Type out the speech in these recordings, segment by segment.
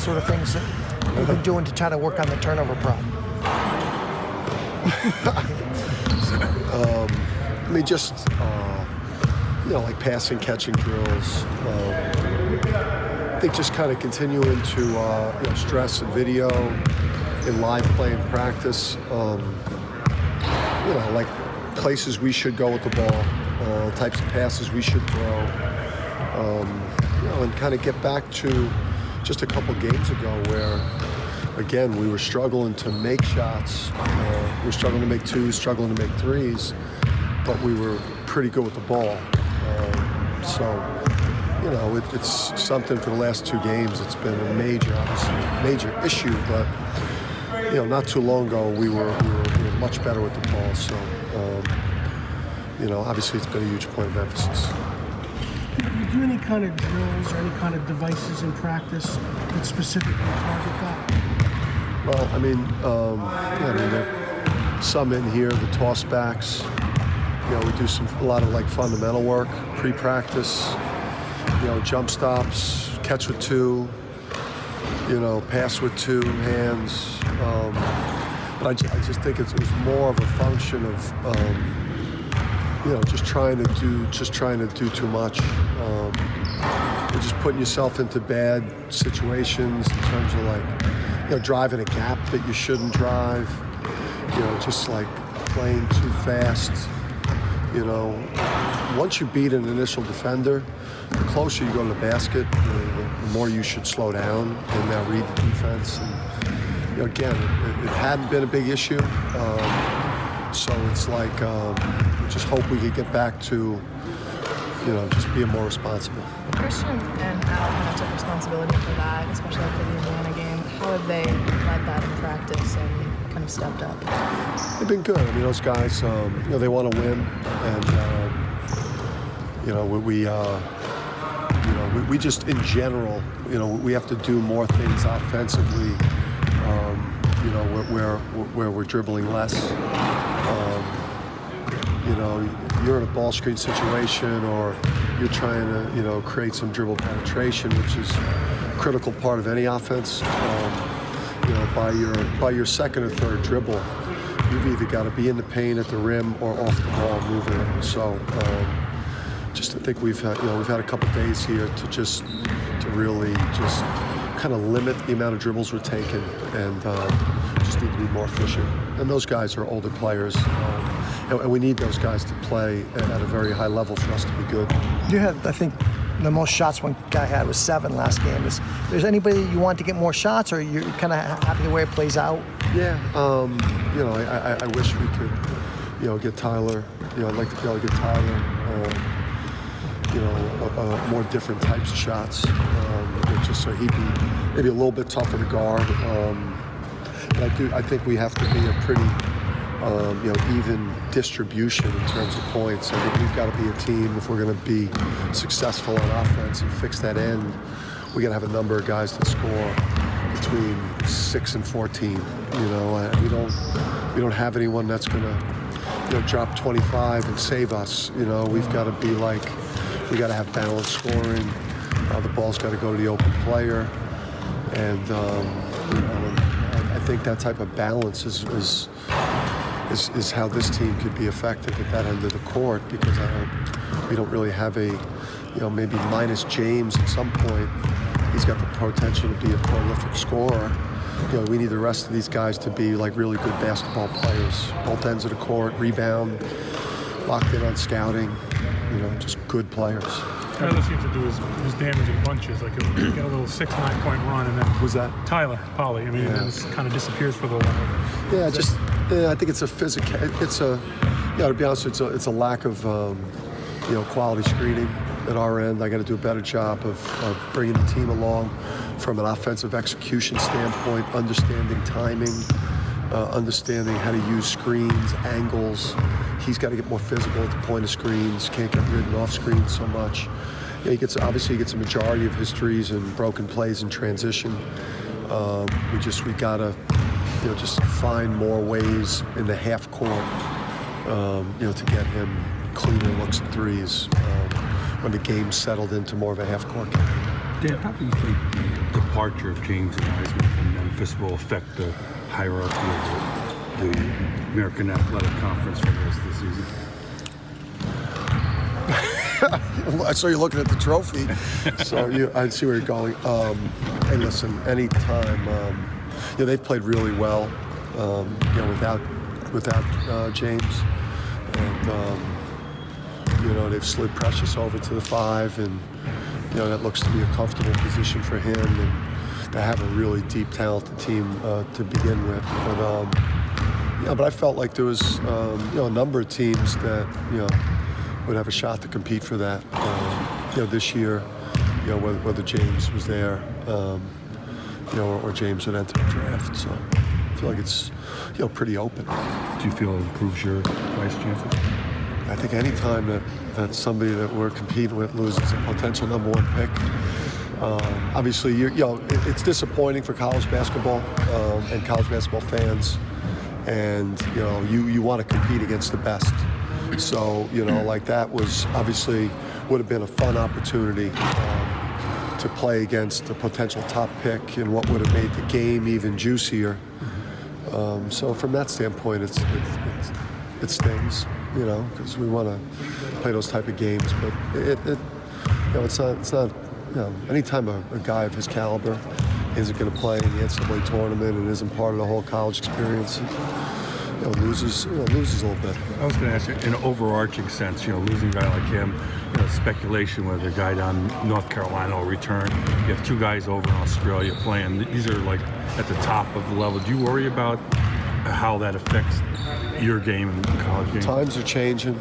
sort of things that you've been doing to try to work on the turnover problem? I mean, just, like passing, catching drills. I think just kind of continuing to stress in video, in live play and practice. Like places we should go with the ball, types of passes we should throw. And kind of get back to just a couple games ago where, again, we were struggling to make shots. We were struggling to make twos, struggling to make threes, but we were pretty good with the ball. It's something for the last 2 games. It's been a major issue, but not too long ago we were much better with the ball. So, obviously it's been a huge point of emphasis. Do you do any kind of drills or any kind of devices in practice that specifically target that? Well, there are some in here, the toss backs. We do a lot of fundamental work, pre-practice. Jump stops, catch with 2, pass with 2 hands. But I just think it was more of a function of, just trying to do too much. You're just putting yourself into bad situations in terms of driving a gap that you shouldn't drive. Just playing too fast. Once you beat an initial defender, the closer you go to the basket, the more you should slow down and now read the defense. And, again, it hadn't been a big issue. So it's we just hope we could get back to, just being more responsible. Christian and Al kind of took responsibility for that, especially after the Indiana game. How have they led that in practice and kind of stepped up? They've been good. Those guys, they want to win, and we just in general, we have to do more things offensively. Where we're dribbling less. You're in a ball screen situation, or you're trying to, create some dribble penetration, which is a critical part of any offense. By your second or third dribble, you've either got to be in the paint at the rim or off the ball moving it. So, I think we've had a couple days here to really just kind of limit the amount of dribbles we're taking, and just need to be more efficient. And those guys are older players, and we need those guys to play at a very high level for us to be good. You had, I think, the most shots one guy had was 7 last game. Is there anybody you want to get more shots, or you're kind of happy the way it plays out? Yeah, I wish we could, get Tyler. I'd like to be able to get Tyler, more different types of shots, just so he'd be maybe a little bit tougher to guard. But I think we have to be a pretty, even distribution in terms of points. I think we've got to be a team, if we're going to be successful on offense and fix that end, we got to have a number of guys that score between 6 and 14. We don't have anyone that's going to, drop 25 and save us. We've got to be we got to have balanced scoring. The ball's got to go to the open player, and I think that type of balance is how this team could be effective at that end of the court, because we don't really have a, maybe minus James at some point. He's got the potential to be a prolific scorer. We need the rest of these guys to be really good basketball players. Both ends of the court, rebound, locked in on scouting, just good players. Tyler seems to do his damage in bunches. He'll get a little 6-9 point run, and then who's that? Tyler Polley. And then it kind of disappears for a little while. I think it's a physical. It's a, to be honest, it's a lack of quality screening at our end. I got to do a better job of bringing the team along from an offensive execution standpoint, understanding timing, understanding how to use screens, angles. He's got to get more physical at the point of screens. Can't get ridden off screens so much. He gets a majority of his threes in broken plays in transition. We gotta just find more ways in the half court to get him cleaner looks at threes when the game's settled into more of a half court game. Dan, how do you think the departure of James Wiseman from Memphis will affect the hierarchy of the American Athletic Conference for the rest of the season? I saw you looking at the trophy, so I see where you're going. Hey, listen, anytime, they've played really well, without James, and they've slid Precious over to the 5, and that looks to be a comfortable position for him, and they have a really deep, talented team to begin with. But I felt like there was a number of teams that would have a shot to compete for that. This year, whether James was there, or James would enter the draft. So I feel like it's pretty open. Do you feel it improves your vice chances? I think any time that somebody that we're competing with loses a potential number 1 pick, obviously it's disappointing for college basketball and college basketball fans, and you want to compete against the best. So like that was obviously would have been a fun opportunity to play against a potential top pick and what would have made the game even juicier. So from that standpoint, it stings, because we want to play those type of games. But it's not. Anytime a guy of his caliber isn't going to play in the NCAA tournament and isn't part of the whole college experience, loses a little bit. I was going to ask you, in an overarching sense, losing a guy like him, speculation whether a guy down North Carolina will return. You have 2 guys over in Australia playing. These are like at the top of the level. Do you worry about how that affects your game and college game? Times are changing.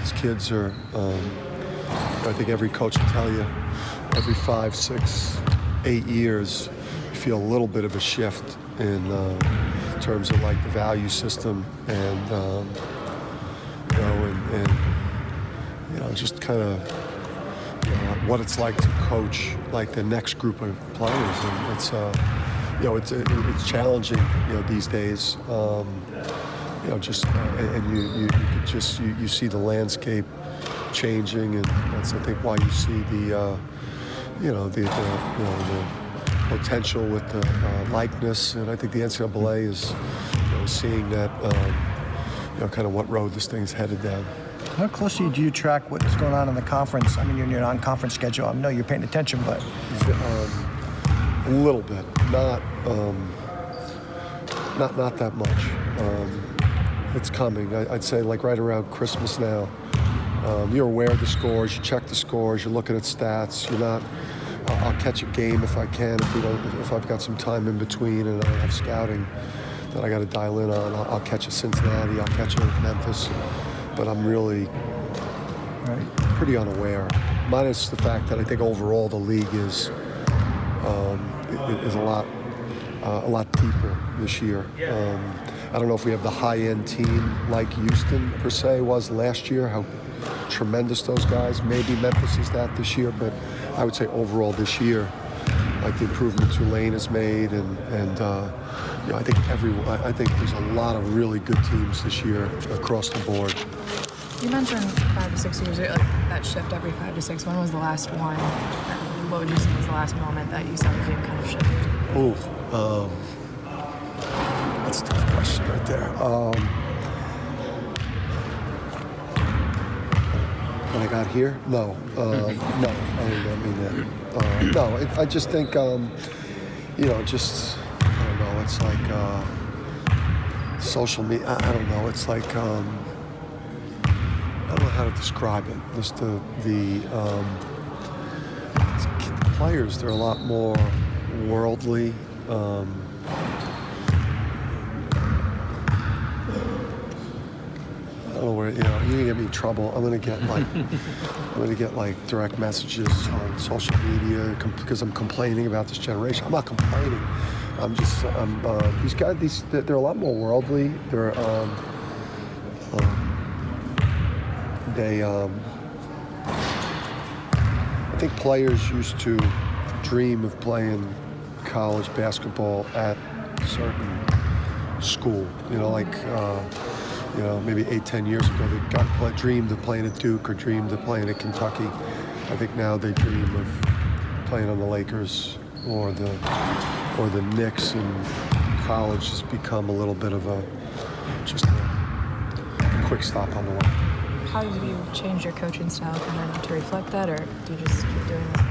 These kids are, I think every coach will tell you, every 5, 6, 8 years, you feel a little bit of a shift in terms of like the value system and just kind of what it's like to coach like the next group of players, and it's challenging these days. You see the landscape changing, and that's I think why you see the potential with the likeness, and I think the NCAA is seeing that kind of what road this thing's headed down. How closely do you track what's going on in the conference? I mean, you're on conference schedule. I know you're paying attention, but a little bit, not that much. It's coming. I'd say like right around Christmas now. You're aware of the scores. You check the scores. You're looking at stats. You're not. I'll catch a game if I can. If I've got some time in between and I have scouting that I got to dial in on, I'll catch a Cincinnati. I'll catch a Memphis. But I'm really pretty unaware. Minus the fact that I think overall the league is a lot deeper this year. I don't know if we have the high-end team like Houston per se was last year. How tremendous those guys. Maybe Memphis is that this year, but I would say overall this year, like the improvement Tulane has made, and I think there's a lot of really good teams this year across the board. You mentioned 5 to 6 years, like that shift every 5 to 6. When was the last one? What would you say was the last moment that you saw the game kind of shift? That's a tough question right there. When I got here? No, no, I don't mean that. No, I just think, I don't know, it's like social media, I don't know, it's like, I don't know how to describe it. Just the players, they're a lot more worldly. I don't know where, you're gonna get me in trouble. I'm gonna get like direct messages on social media because I'm complaining about this generation. I'm not complaining. These guys, they're a lot more worldly. I think players used to dream of playing college basketball at a certain school, maybe 8-10 years ago, they dreamed of playing at Duke or dreamed of playing at Kentucky. I think now they dream of playing on the Lakers or the Knicks in college has become a little bit of just a quick stop on the way. How did you change your coaching style kind of to reflect that, or do you just keep doing this?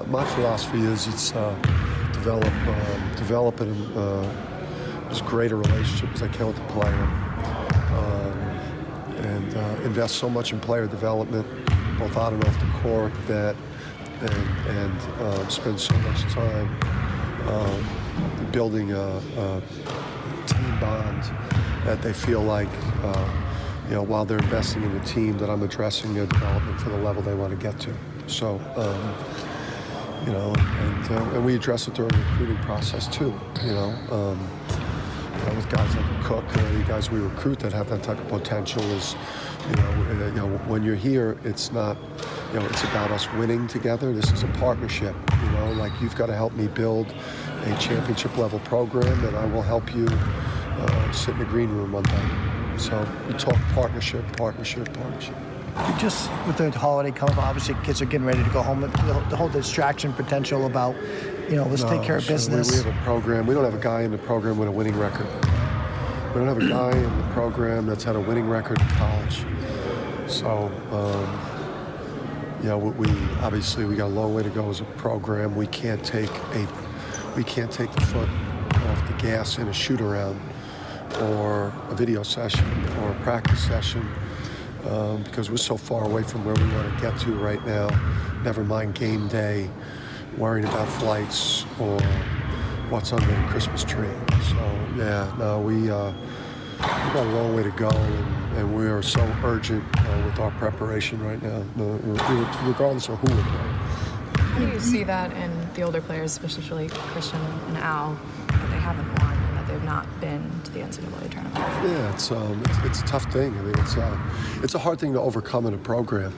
My philosophy is it's develop as great a relationship as I can with the player, and invest so much in player development, both on and off the court, and spend so much time building a team bond that they feel like, while they're investing in the team, that I'm addressing their development for the level they want to get to. So, and we address it during the recruiting process too. With guys like Cook, the guys we recruit that have that type of potential is, when you're here, it's not, it's about us winning together. This is a partnership. Like you've got to help me build a championship level program, and I will help you sit in the green room one day. So we talk partnership. Just with the holiday coming up, obviously kids are getting ready to go home. The whole distraction potential about, let's take care of business. We have a program. We don't have a guy in the program with a winning record. We don't have a guy in the program that's had a winning record in college. So, we got a long way to go as a program. We can't take the foot off the gas in a shoot around, or a video session, or a practice session, because we're so far away from where we want to get to right now. Never mind game day, worrying about flights or what's under the Christmas tree. So we got a long way to go, and we are so urgent with our preparation right now, regardless of who we're playing. How do you see that in the older players, especially Christian and Al, that they haven't won and that they've not been to the NCAA tournament? Yeah, it's a tough thing. I mean, it's a hard thing to overcome in a program.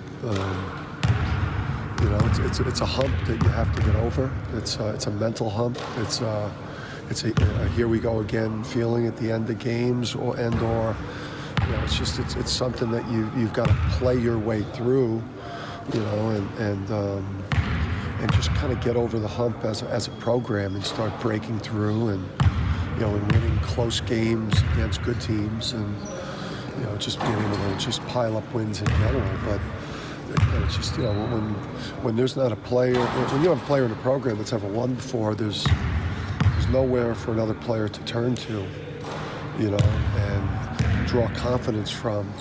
It's a hump that you have to get over. It's a mental hump. It's a here we go again feeling at the end of games, or it's something that you've got to play your way through, and just kind of get over the hump as a program and start breaking through and winning close games against good teams, and just being able to just pile up wins in general. But it's just when there's not a player, when you have a player in a program that's ever won before, there's nowhere for another player to turn to, and draw confidence from.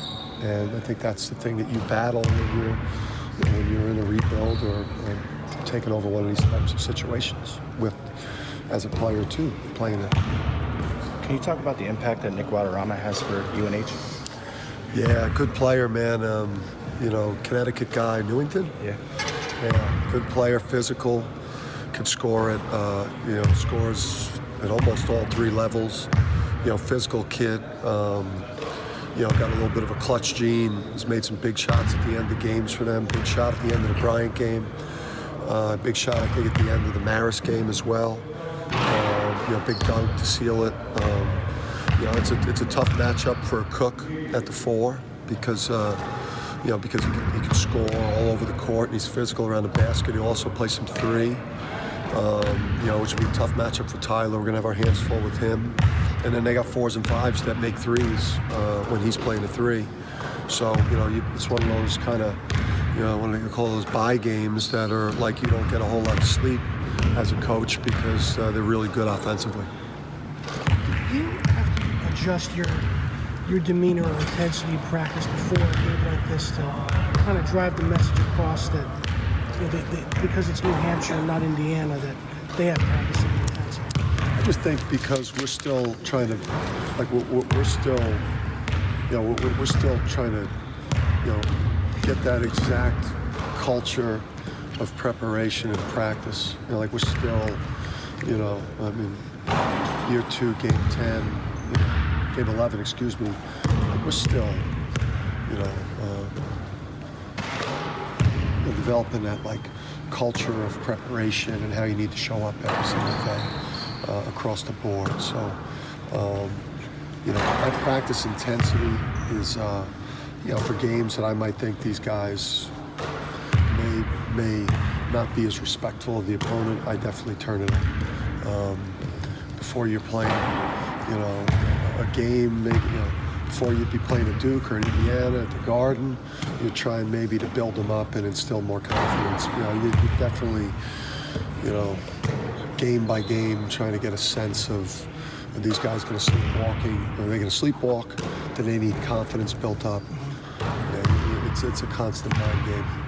And I think that's the thing that you battle when you're in a rebuild or taking over one of these types of situations as a player too, playing it. Can you talk about the impact that Nick Guadarrama has for UNH? Yeah, good player, man. Connecticut guy, Newington. Yeah, good player, physical, could score at scores at almost all three levels. Physical kid. Got a little bit of a clutch gene. He's made some big shots at the end of games for them. Big shot at the end of the Bryant game. Big shot, I think, at the end of the Maris game as well. Big dunk to seal it. It's a tough matchup for a Cook at the 4 because he can score all over the court and he's physical around the basket. He also plays some 3, which would be a tough matchup for Tyler. We're gonna have our hands full with him. And then they got 4s and 5s that make 3s when he's playing the 3. So, it's one of those kind of, what do you call those bye games that are like you don't get a whole lot of sleep as a coach because they're really good offensively. You have to adjust your demeanor or intensity in practice before a game like this to kind of drive the message across that, because it's New Hampshire and not Indiana, that they have to have the same intensity. I just think because we're still trying to, we're still trying to, get that exact culture of preparation and practice. We're still, year 2, game 10, game 11, excuse me. We're still, developing that culture of preparation and how you need to show up every single day across the board. So, our practice intensity is, for games that I might think these guys may not be as respectful of the opponent, I definitely turn it on. Before you're playing, a game, maybe, before you'd be playing at Duke or in Indiana at the Garden, you're trying maybe to build them up and instill more confidence. You definitely, game by game, trying to get a sense of, are these guys going to sleepwalking? Are they going to sleepwalk? Do they need confidence built up? Yeah, it's a constant mind game.